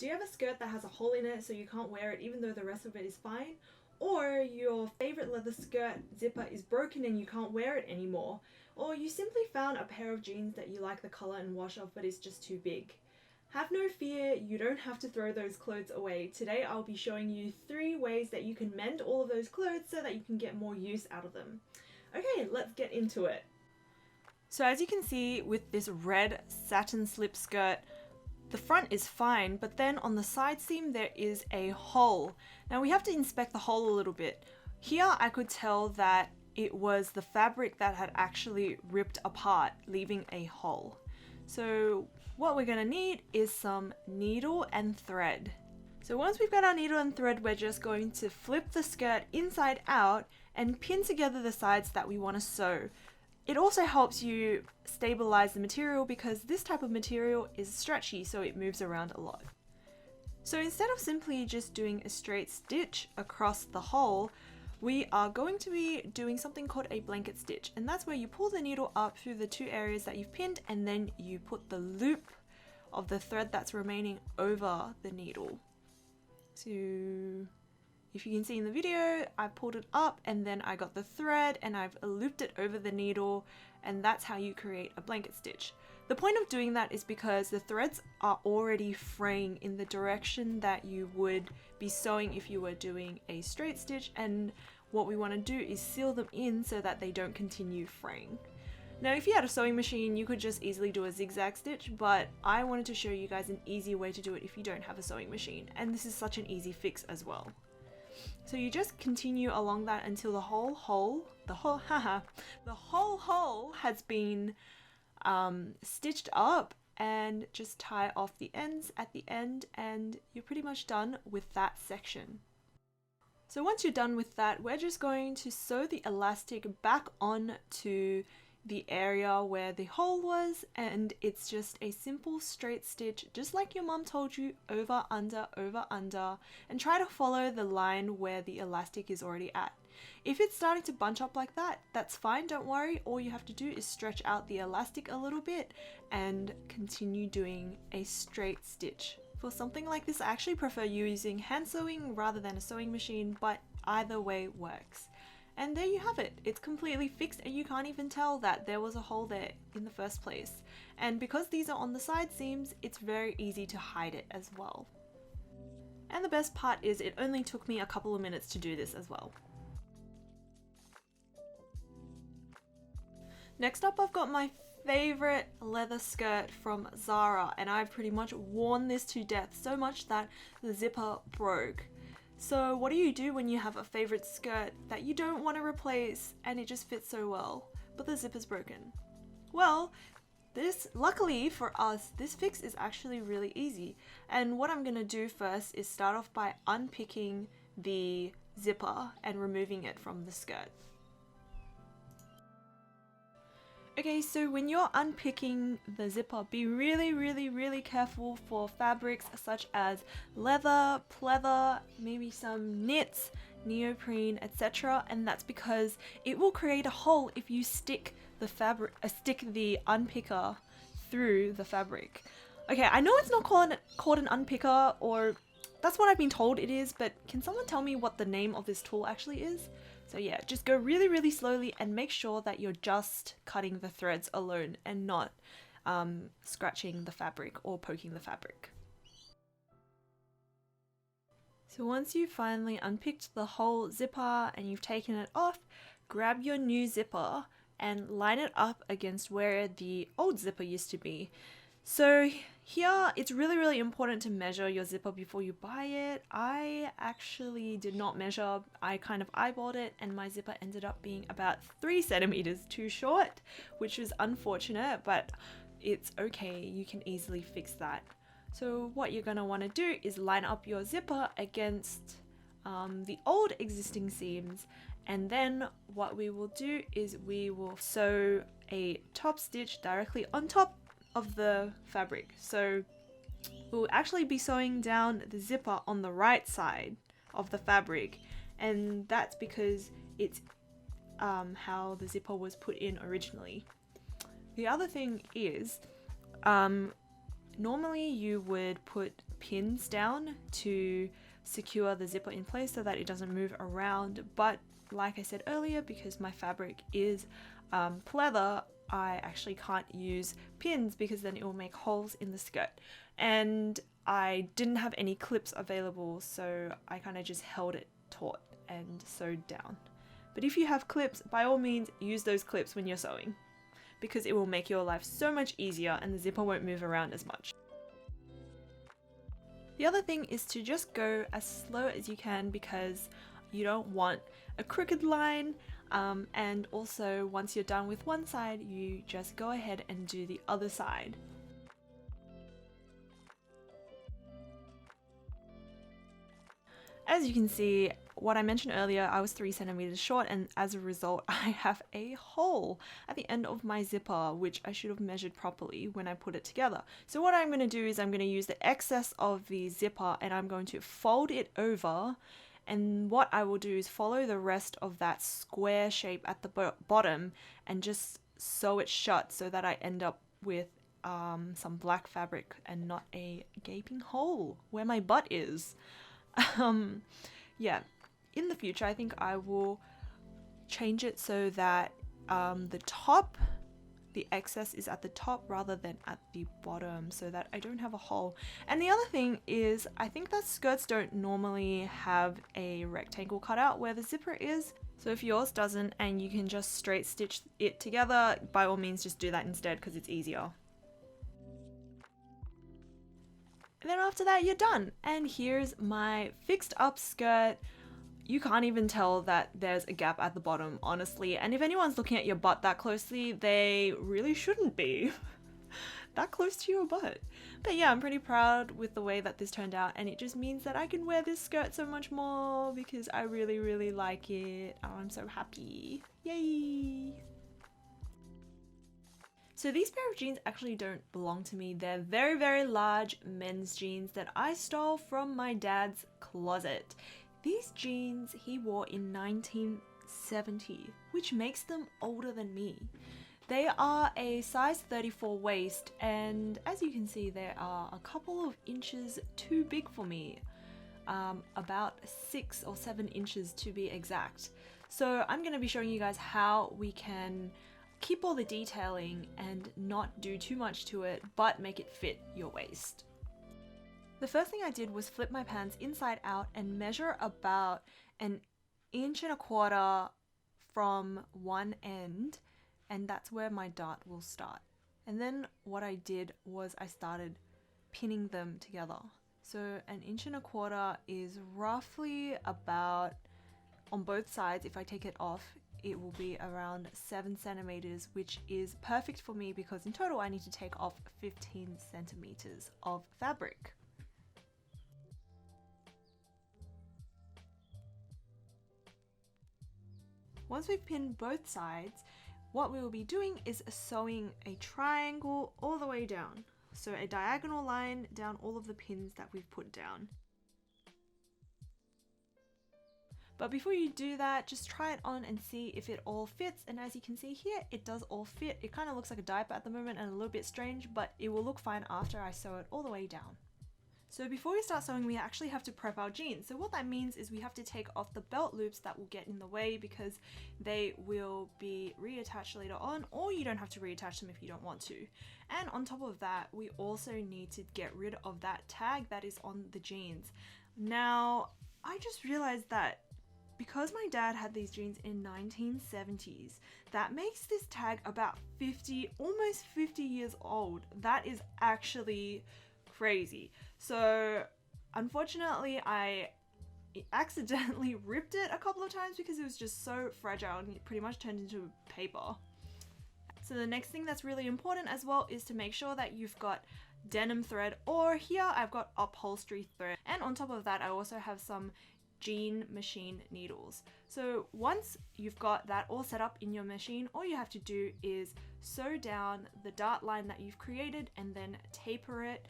Do you have a skirt that has a hole in it so you can't wear it even though the rest of it is fine? Or your favorite leather skirt zipper is broken and you can't wear it anymore? Or you simply found a pair of jeans that you like the color and wash of but it's just too big? Have no fear, you don't have to throw those clothes away. Today I'll be showing you 3 ways that you can mend all of those clothes so that you can get more use out of them. Okay, let's get into it. So as you can see with this red satin slip skirt, the front is fine, but then on the side seam there is a hole. Now we have to inspect the hole a little bit. Here I could tell that it was the fabric that had actually ripped apart, leaving a hole. So what we're gonna need is some needle and thread. So once we've got our needle and thread, we're just going to flip the skirt inside out and pin together the sides that we want to sew. It also helps you stabilize the material because this type of material is stretchy, so it moves around a lot. So instead of simply just doing a straight stitch across the hole, we are going to be doing something called a blanket stitch, and that's where you pull the needle up through the 2 areas that you've pinned and then you put the loop of the thread that's remaining over the needle. So if you can see in the video, I pulled it up and then I got the thread and I've looped it over the needle, and that's how you create a blanket stitch. The point of doing that is because the threads are already fraying in the direction that you would be sewing if you were doing a straight stitch, and what we want to do is seal them in so that they don't continue fraying. Now if you had a sewing machine, you could just easily do a zigzag stitch, but I wanted to show you guys an easy way to do it if you don't have a sewing machine, and this is such an easy fix as well. So you just continue along that until the whole hole has been stitched up, and just tie off the ends at the end and you're pretty much done with that section. So once you're done with that, we're just going to sew the elastic back on to the area where the hole was, and it's just a simple straight stitch, just like your mum told you, over, under, and try to follow the line where the elastic is already at. If it's starting to bunch up like that, that's fine, don't worry. All you have to do is stretch out the elastic a little bit and continue doing a straight stitch. For something like this, I actually prefer using hand sewing rather than a sewing machine, but either way works. And there you have it. It's completely fixed and you can't even tell that there was a hole there in the first place. And because these are on the side seams, it's very easy to hide it as well. And the best part is it only took me a couple of minutes to do this as well. Next up, I've got my favorite leather skirt from Zara, and I've pretty much worn this to death, so much that the zipper broke. So what do you do when you have a favorite skirt that you don't want to replace and it just fits so well, but the zipper's broken? Well, luckily for us, this fix is actually really easy. And what I'm gonna do first is start off by unpicking the zipper and removing it from the skirt. Okay, so when you're unpicking the zipper, be really careful for fabrics such as leather, pleather, maybe some knits, neoprene, etc. And that's because it will create a hole if you stick the unpicker through the fabric. Okay, I know it's not called an unpicker, or that's what I've been told it is, but can someone tell me what the name of this tool actually is? So yeah, just go really slowly and make sure that you're just cutting the threads alone and not scratching the fabric or poking the fabric. So once you've finally unpicked the whole zipper and you've taken it off, grab your new zipper and line it up against where the old zipper used to be. So here, it's really important to measure your zipper before you buy it. I actually did not measure, I kind of eyeballed it, and my zipper ended up being about 3 centimeters too short, which was unfortunate, but it's okay, you can easily fix that. So what you're gonna wanna do is line up your zipper against the old existing seams, and then what we will do is we will sew a top stitch directly on top of the fabric. So we'll actually be sewing down the zipper on the right side of the fabric, and that's because it's how the zipper was put in originally. The other thing is normally you would put pins down to secure the zipper in place so that it doesn't move around. But like I said earlier, because my fabric is pleather, I actually can't use pins because then it will make holes in the skirt. And I didn't have any clips available, so I kind of just held it taut and sewed down. But if you have clips, by all means use those clips when you're sewing, because it will make your life so much easier and the zipper won't move around as much. The other thing is to just go as slow as you can, because you don't want a crooked line, and also once you're done with one side, you just go ahead and do the other side. As you can see, what I mentioned earlier, I was 3 centimeters short, and as a result I have a hole at the end of my zipper, which I should have measured properly when I put it together. So what I'm going to do is I'm going to use the excess of the zipper and I'm going to fold it over, and what I will do is follow the rest of that square shape at the bottom and just sew it shut so that I end up with some black fabric and not a gaping hole where my butt is. Yeah, in the future I think I will change it so that the excess is at the top rather than at the bottom, so that I don't have a hole. And the other thing is, I think that skirts don't normally have a rectangle cut out where the zipper is. So if yours doesn't and you can just straight stitch it together, by all means just do that instead because it's easier. And then after that you're done, and here's my fixed up skirt. You can't even tell that there's a gap at the bottom, honestly, and if anyone's looking at your butt that closely, they really shouldn't be that close to your butt. But yeah, I'm pretty proud with the way that this turned out, and it just means that I can wear this skirt so much more because I really like it. Oh, I'm so happy. Yay! So these pair of jeans actually don't belong to me. They're very large men's jeans that I stole from my dad's closet. These jeans he wore in 1970, which makes them older than me. They are a size 34 waist, and as you can see, they are a couple of inches too big for me. About 6 or 7 inches to be exact. So I'm going to be showing you guys how we can keep all the detailing and not do too much to it, but make it fit your waist. The first thing I did was flip my pants inside out and measure about 1.25 inches from one end, and that's where my dart will start. And then what I did was I started pinning them together. So 1.25 inches is roughly about, on both sides, if I take it off, it will be around 7 centimeters, which is perfect for me because in total I need to take off 15 centimeters of fabric. Once we've pinned both sides, what we will be doing is sewing a triangle all the way down. So a diagonal line down all of the pins that we've put down. But before you do that, just try it on and see if it all fits. And as you can see here, it does all fit. It kind of looks like a diaper at the moment and a little bit strange, but it will look fine after I sew it all the way down. So before we start sewing, we actually have to prep our jeans. So what that means is we have to take off the belt loops that will get in the way because they will be reattached later on, or you don't have to reattach them if you don't want to. And on top of that, we also need to get rid of that tag that is on the jeans. Now, I just realized that because my dad had these jeans in 1970s, that makes this tag about 50, almost 50 years old. That is actually crazy. So unfortunately I accidentally ripped it a couple of times because it was just so fragile and it pretty much turned into paper. So the next thing that's really important as well is to make sure that you've got denim thread, or here I've got upholstery thread, and on top of that I also have some jean machine needles. So once you've got that all set up in your machine, all you have to do is sew down the dart line that you've created and then taper it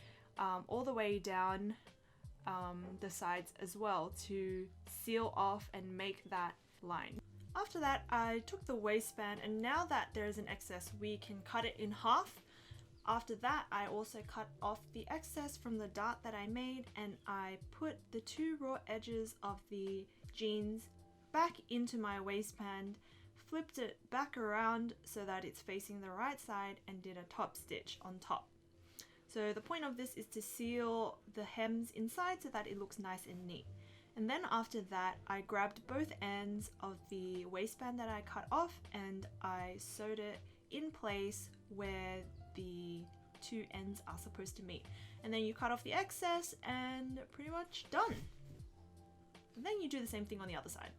all the way down the sides as well to seal off and make that line. After that, I took the waistband, and now that there is an excess, we can cut it in half. After that, I also cut off the excess from the dart that I made, and I put the 2 raw edges of the jeans back into my waistband, flipped it back around so that it's facing the right side, and did a top stitch on top. So the point of this is to seal the hems inside so that it looks nice and neat. And then after that, I grabbed both ends of the waistband that I cut off and I sewed it in place where the 2 ends are supposed to meet. And then you cut off the excess and pretty much done. And then you do the same thing on the other side.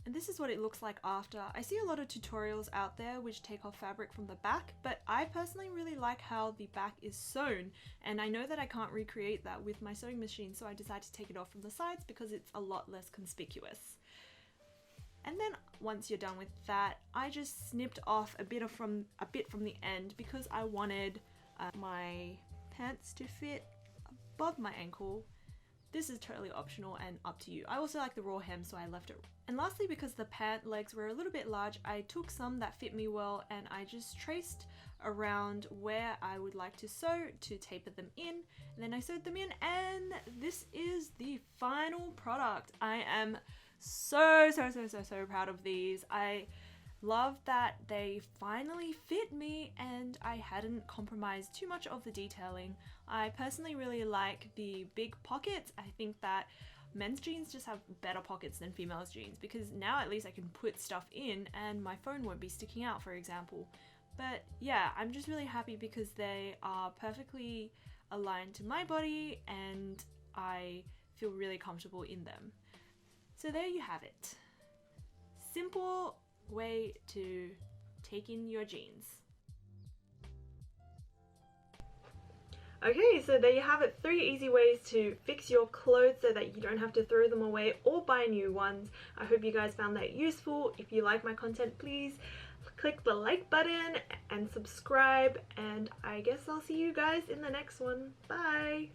And this is what it looks like after. I see a lot of tutorials out there which take off fabric from the back, but I personally really like how the back is sewn, and I know that I can't recreate that with my sewing machine, so I decided to take it off from the sides because it's a lot less conspicuous. And then once you're done with that, I just snipped off a bit from the end because I wanted my pants to fit above my ankle. This is totally optional and up to you. I also like the raw hem, so I left it. And lastly, because the pant legs were a little bit large, I took some that fit me well and I just traced around where I would like to sew to taper them in. And then I sewed them in, and this is the final product. I am so proud of these. I love that they finally fit me and I hadn't compromised too much of the detailing. I personally really like the big pockets. I think that men's jeans just have better pockets than females' jeans because now at least I can put stuff in and my phone won't be sticking out, for example. But yeah, I'm just really happy because they are perfectly aligned to my body and I feel really comfortable in them. So there you have it. Simple way to take in your jeans. Okay, so there you have it, 3 easy ways to fix your clothes so that you don't have to throw them away or buy new ones. I hope you guys found that useful. If you like my content, please click the like button and subscribe, and I guess I'll see you guys in the next one. Bye!